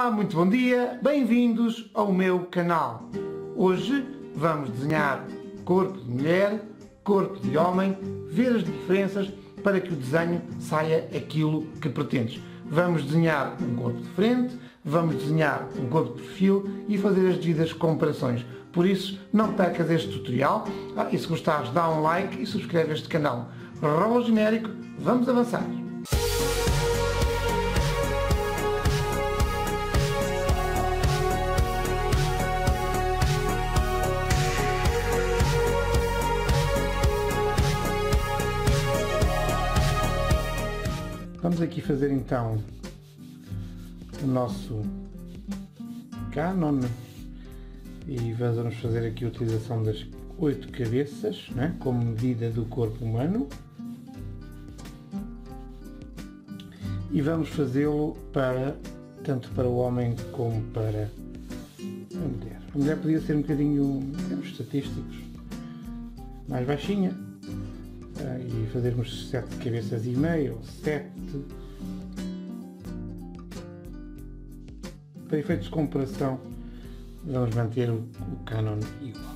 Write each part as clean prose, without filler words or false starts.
Olá, muito bom dia, bem-vindos ao meu canal. Hoje vamos desenhar corpo de mulher, corpo de homem, ver as diferenças para que o desenho saia aquilo que pretendes. Vamos desenhar um corpo de frente, vamos desenhar um corpo de perfil e fazer as devidas comparações. Por isso, não percas este tutorial e se gostares dá um like e subscreve este canal. Rola o genérico, vamos avançar. Vamos aqui fazer então o nosso Canon e vamos fazer aqui a utilização das 8 cabeças, né, como medida do corpo humano, e vamos fazê-lo tanto para o homem como para a mulher. A mulher podia ser um bocadinho, temos estatísticos, mais baixinha, e fazermos 7 cabeças e meia ou 7. Para efeitos de comparação vamos manter o Canon igual.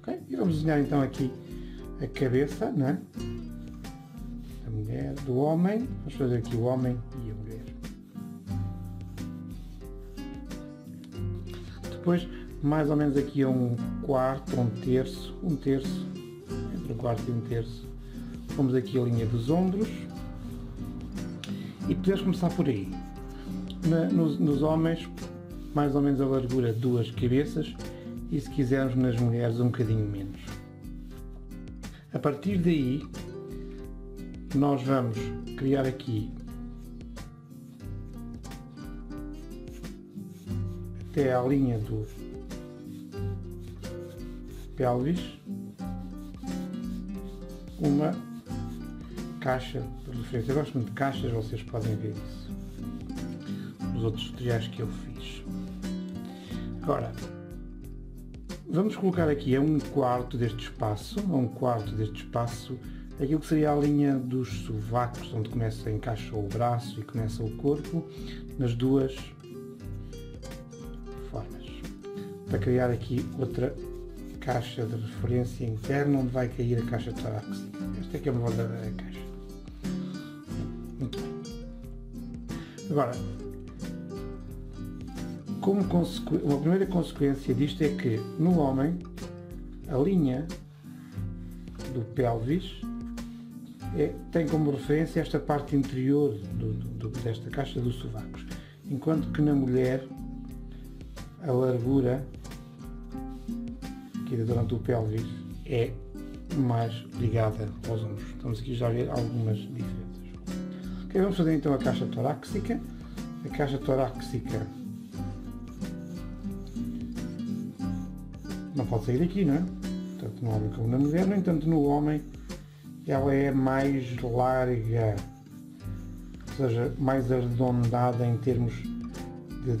Okay? E vamos desenhar então aqui a cabeça, né? A mulher, do homem. Vamos fazer aqui o homem e a mulher. Depois mais ou menos aqui a um quarto, um terço, entre um quarto e um terço. Vamos aqui a linha dos ombros e podemos começar por aí. Nos homens, mais ou menos a largura de 2 cabeças, e se quisermos nas mulheres um bocadinho menos. A partir daí nós vamos criar aqui até à linha do pelvis uma caixa de referência. Eu gosto muito de caixas, vocês podem ver isso nos outros tutoriais que eu fiz. Agora vamos colocar aqui a um quarto deste espaço, aquilo que seria a linha dos sovacos, onde encaixa o braço e começa o corpo, nas duas formas, para criar aqui outra caixa de referência interna onde vai cair a caixa torácica. Esta aqui é uma verdadeira caixa. Muito bem. Agora, a primeira consequência disto é que no homem a linha do pelvis tem como referência esta parte interior desta caixa dos sovacos, enquanto que na mulher a largura aqui da zona do pelvis é mais ligada aos ombros. Estamos aqui já a ver algumas diferenças. Okay, vamos fazer então a caixa torácica. A caixa torácica não pode sair daqui, não é? Tanto no homem como na mulher. No entanto, no homem ela é mais larga, ou seja, mais arredondada em termos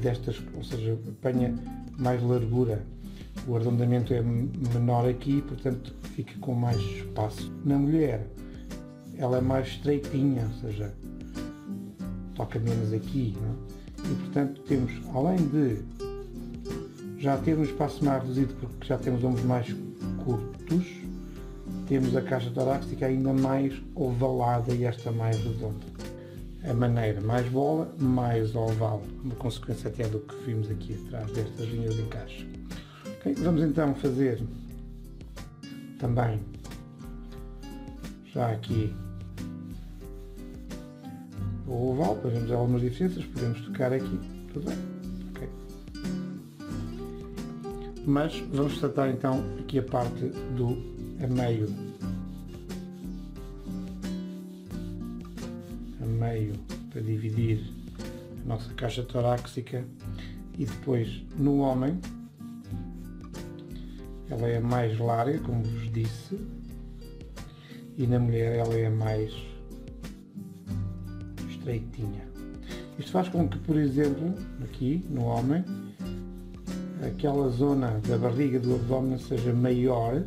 destas, ou seja, apanha mais largura. O arredondamento é menor aqui, portanto fica com mais espaço. Na mulher ela é mais estreitinha, ou seja, toca menos aqui, não é? E portanto temos, além de já ter um espaço mais reduzido porque já temos ombros mais curtos, temos a caixa torácica ainda mais ovalada e esta mais redonda. A maneira mais bola, mais oval, uma consequência até do que vimos aqui atrás destas linhas de encaixe. Okay, vamos então fazer também já aqui o oval, para vermos algumas diferenças, podemos tocar aqui, tudo bem? Okay. Mas vamos tratar então aqui a parte do a meio para dividir a nossa caixa torácica, e depois no homem ela é mais larga, como vos disse, e na mulher ela é mais estreitinha. Isto faz com que, por exemplo, aqui no homem, aquela zona da barriga do abdômen seja maior,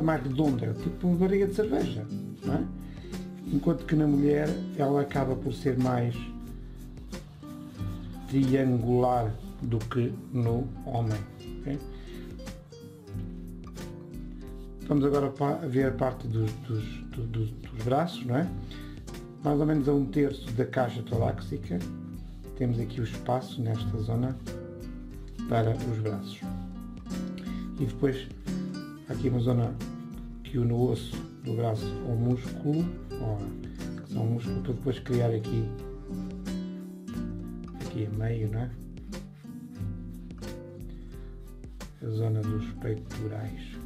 mais redonda, tipo uma barriga de cerveja, não é? Enquanto que na mulher ela acaba por ser mais triangular do que no homem. Okay? Vamos agora ver a parte dos braços, não é? Mais ou menos a 1/3 da caixa torácica temos aqui o espaço nesta zona para os braços. E depois aqui uma zona que une o osso do braço ao músculo, que são músculo, para depois criar aqui a meio, não é? A zona dos peitorais.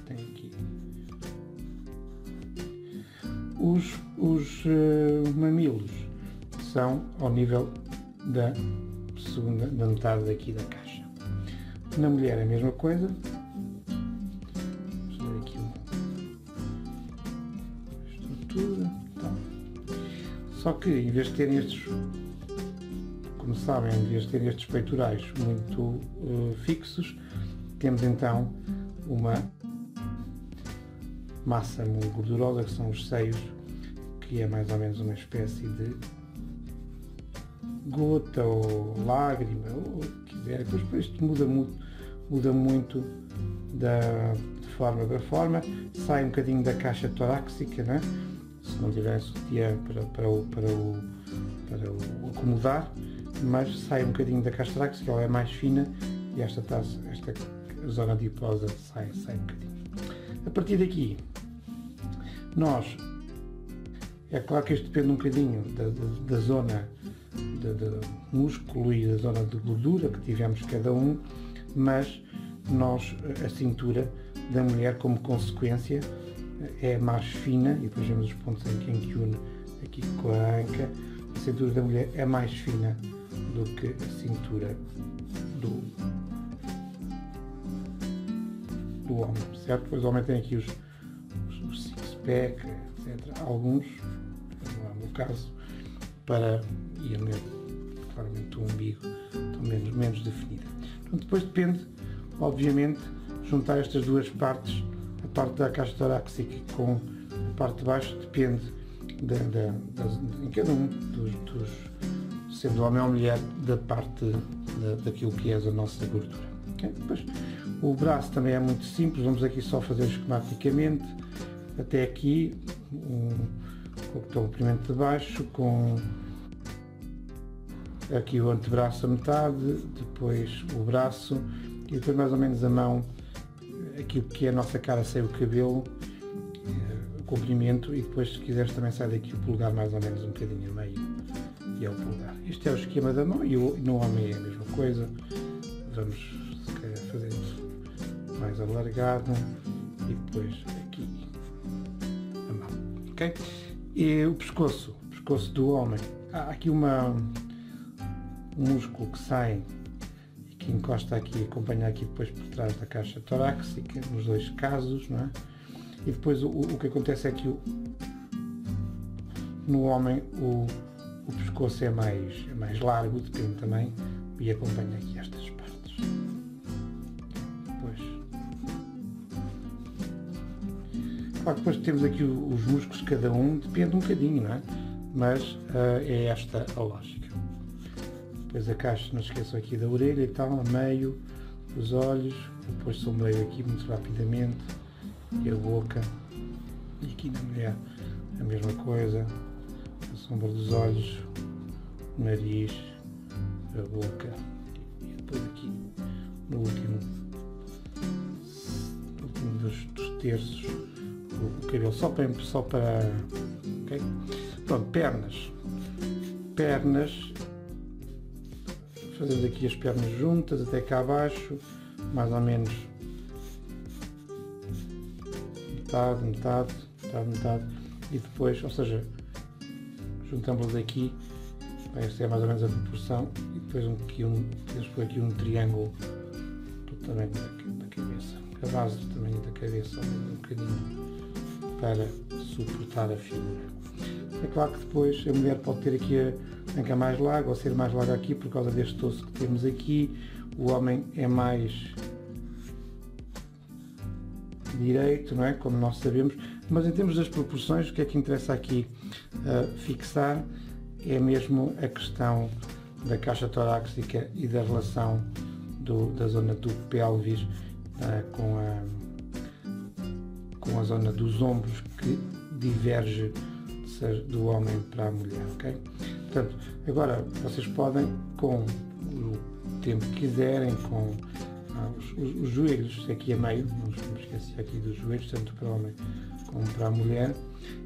Tem aqui os mamilos, são ao nível da metade daqui da caixa. Na mulher é a mesma coisa. Vamos ver aqui a estrutura. Então, só que em vez de terem estes, como sabem, em vez de terem estes peitorais muito fixos, temos então uma massa muito gordurosa, que são os seios, que é mais ou menos uma espécie de gota ou lágrima, ou o que quiser. Depois isto muda muito de forma para forma, sai um bocadinho da caixa torácica, né? Se não tiver sutiã para o acomodar, mas sai um bocadinho da caixa torácica, ela é mais fina, e esta zona adiposa sai um bocadinho. A partir daqui, é claro que isto depende um bocadinho da zona de músculo e da zona de gordura que tivemos cada um, mas a cintura da mulher, como consequência, é mais fina, e depois vemos os pontos em que une aqui com a anca. A cintura da mulher é mais fina do que a cintura do homem, certo? Depois o homem tem aqui os six-pack, etc. Alguns, não é o meu caso, e a mulher, claramente, o umbigo estão menos definida. Então, depois depende, obviamente, juntar estas duas partes, a parte da caixa torácica com a parte de baixo, depende em cada um sendo homem ou mulher, da parte daquilo que é a nossa gordura. Okay? Depois, o braço também é muito simples, vamos aqui só fazer esquematicamente, até aqui, com o comprimento de baixo, com aqui o antebraço a metade, depois o braço, e depois mais ou menos a mão, aquilo que é a nossa cara sem o cabelo, o comprimento, e depois, se quiseres, também sai daqui o polegar mais ou menos um bocadinho a meio, e é o polegar. Este é o esquema da mão, e no homem é a mesma coisa. Vamos, se calhar, fazer isso mais alargado, e depois aqui a mão, ok? E o pescoço do homem, há aqui um músculo que sai e que encosta aqui, acompanha aqui depois por trás da caixa torácica, nos dois casos, não é? E depois o que acontece é que no homem o pescoço é mais largo, depende também, e acompanha aqui estas partes. Claro, depois temos aqui os músculos, cada um depende um bocadinho, não é? Mas é esta a lógica. Depois a caixa, não se esqueçam aqui da orelha e tal, a meio, os olhos, depois sombreio aqui muito rapidamente, e a boca, e aqui na mulher a mesma coisa, a sombra dos olhos, o nariz, a boca, e depois aqui no último dos terços, o cabelo, só para ok? Pronto, pernas, fazemos aqui as pernas juntas até cá abaixo, mais ou menos metade, e depois, ou seja, juntamos aqui, esta é mais ou menos a proporção, e depois podemos pôr aqui um triângulo do tamanho da cabeça, a base do tamanho da cabeça, um bocadinho, para suportar a figura. É claro que depois a mulher pode ter aqui a anca mais larga, ou ser mais larga aqui por causa deste osso que temos aqui. O homem é mais direito, não é? Como nós sabemos, mas em termos das proporções, o que é que interessa aqui fixar é mesmo a questão da caixa torácica e da relação da zona do pélvis com a zona dos ombros, que diverge do homem para a mulher, ok? Portanto, agora vocês podem, com o tempo que quiserem, com os joelhos aqui a meio, não me esqueci aqui dos joelhos, tanto para o homem como para a mulher,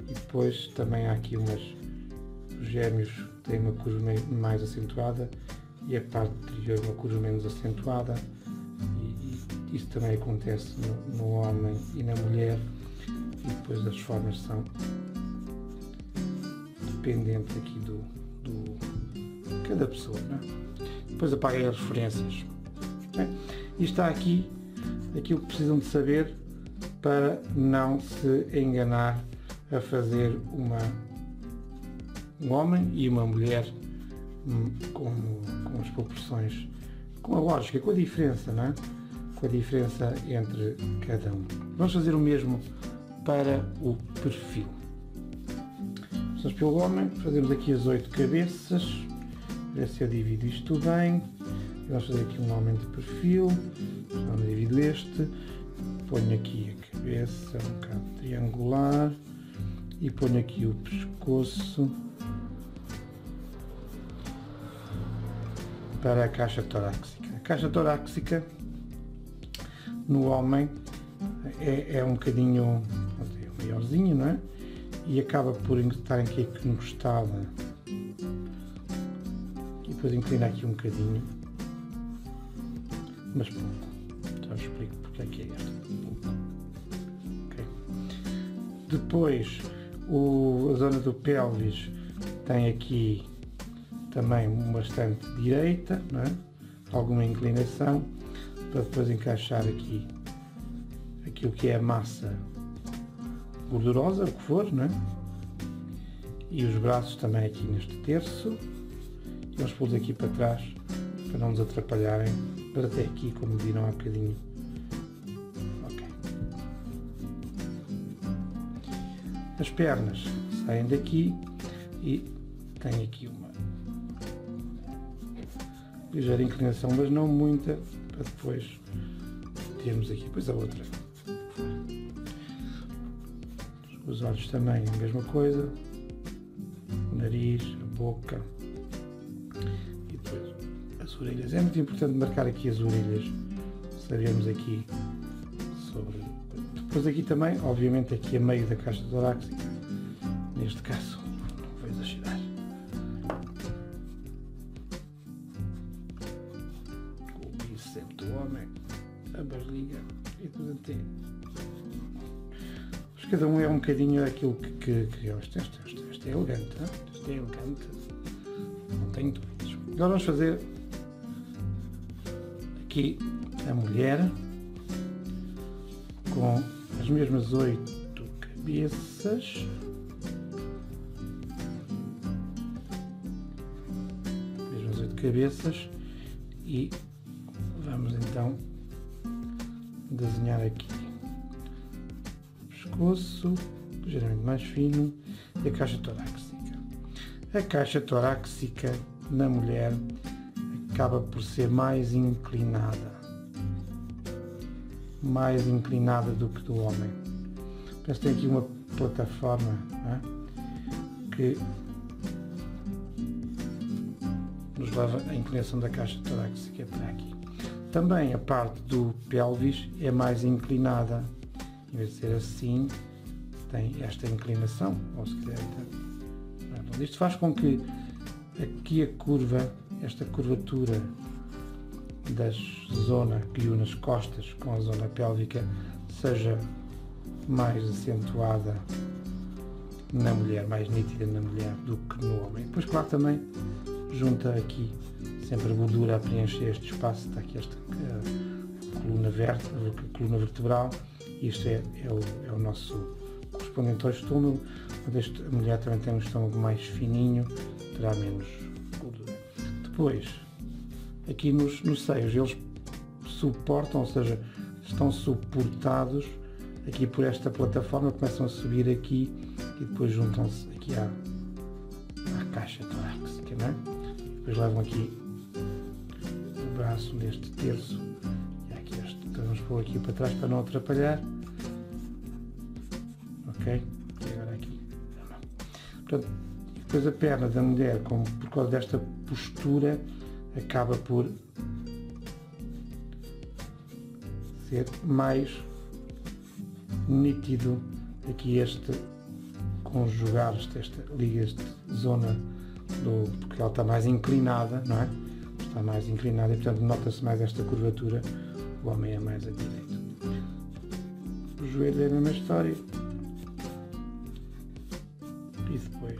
e depois também há aqui os gêmeos têm uma curva mais acentuada e a parte anterior uma curva menos acentuada, e isso também acontece no homem e na mulher, e depois as formas são dependentes aqui de cada pessoa, não é? Depois apaguei as referências. Okay? E está aqui aquilo que precisam de saber para não se enganar a fazer um homem e uma mulher com as proporções, com a lógica, com a diferença, não é? Com a diferença entre cada um. Vamos fazer o mesmo para o perfil. Começamos pelo homem, fazemos aqui as 8 cabeças, ver se eu divido isto bem. Vamos fazer aqui um aumento de perfil, então divido este, ponho aqui a cabeça um bocado triangular e ponho aqui o pescoço para a caixa torácica. A caixa torácica no homem é um bocadinho maiorzinho, não é? E acaba por estar aqui encostada e depois inclina aqui um bocadinho, mas pouco. Já explico porque é que é este. Pouco. Okay. Depois a zona do pélvis tem aqui também bastante direita, não é? Alguma inclinação, para depois encaixar aqui aquilo que é a massa gordurosa, o que for, não é? E os braços também aqui neste terço, e nós pôs aqui para trás para não nos atrapalharem, para até aqui, como viram há bocadinho. Ok. As pernas saem daqui e tem aqui uma ligeira inclinação, mas não muita, para depois termos aqui depois a outra. Os olhos também a mesma coisa, o nariz, a boca e depois as orelhas. É muito importante marcar aqui as orelhas, sabemos aqui sobre. Depois aqui também, obviamente aqui a meio da caixa torácica, neste caso, não vou exagerar. O bíceps do homem, a barriga e tudo até. Cada um é um bocadinho aquilo que este é elegante, não? Este é elegante, não tenho dúvidas. Agora vamos fazer aqui a mulher com as mesmas 8 cabeças. Mesmas 8 cabeças e vamos então desenhar aqui pescoço, ligeiramente mais fino, e a caixa torácica. A caixa torácica na mulher acaba por ser mais inclinada do que do homem. Parece que tem aqui uma plataforma, não é? Que nos leva à inclinação da caixa torácica para aqui. Também a parte do pélvis é mais inclinada. Em vez de ser assim, tem esta inclinação, ou se quiser, então, isto faz com que aqui a curva, esta curvatura da zona que une as costas com a zona pélvica seja mais acentuada na mulher, mais nítida na mulher do que no homem. Depois, claro, também junta aqui sempre a gordura a preencher este espaço, está aqui esta coluna vertebral. Isto é o nosso correspondente ao estômago. A mulher também tem um estômago mais fininho, terá menos gordura. Depois, aqui nos seios, eles suportam, ou seja, estão suportados aqui por esta plataforma, começam a subir aqui e depois juntam-se aqui à caixa torácica, não é? Depois levam aqui o braço neste terço. E aqui este. Então vamos pôr aqui para trás para não atrapalhar. Ok? E agora aqui. Portanto, depois a perna da mulher, por causa desta postura, acaba por ser mais nítido aqui este conjugar, esta liga, esta zona, porque ela está mais inclinada, não é? Está mais inclinada e, portanto, nota-se mais esta curvatura. O homem é mais a direita. O joelho é a mesma história. E depois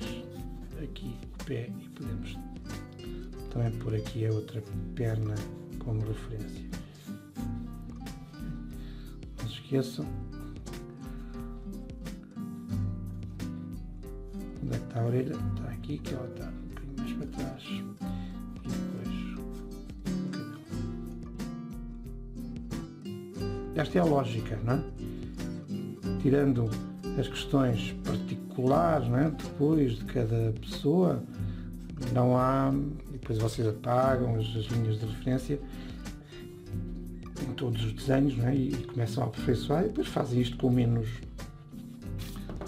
aqui o pé, e podemos também pôr aqui a outra perna como referência. Não se esqueçam. Onde é que está a orelha? Está aqui, que ela está um bocadinho mais para trás. E depois o cabelo. Esta é a lógica, não é? Tirando as questões particulares, não é? Depois de cada pessoa, não há. Depois vocês apagam as linhas de referência em todos os desenhos, não é? E começam a aperfeiçoar e depois fazem isto com menos.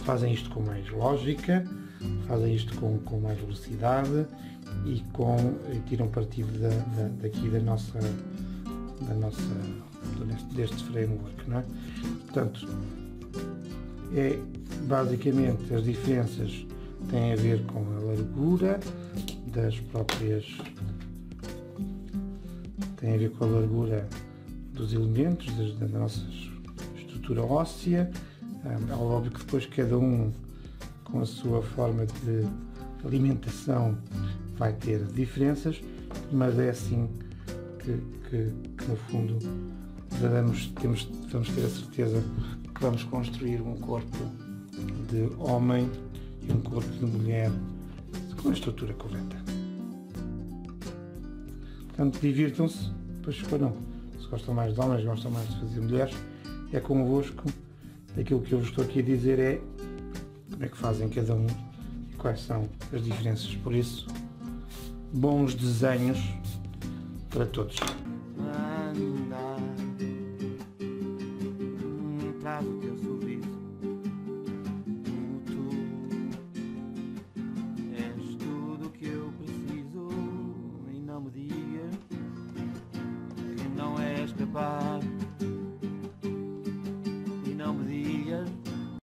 Fazem isto com mais lógica, fazem isto com mais velocidade e tiram partido daqui deste framework, não é? Portanto, basicamente as diferenças têm a ver com a largura das próprias, têm a ver com a largura dos elementos da nossa estrutura óssea. É óbvio que depois cada um com a sua forma de alimentação vai ter diferenças, mas é assim que no fundo vamos ter a certeza que vamos construir um corpo de homem e um corpo de mulher com a estrutura correta. Portanto, divirtam-se, depois escolham se gostam mais de homens, gostam mais de fazer mulheres, é convosco. Aquilo que eu vos estou aqui a dizer é como é que fazem cada um e quais são as diferenças. Por isso, bons desenhos para todos.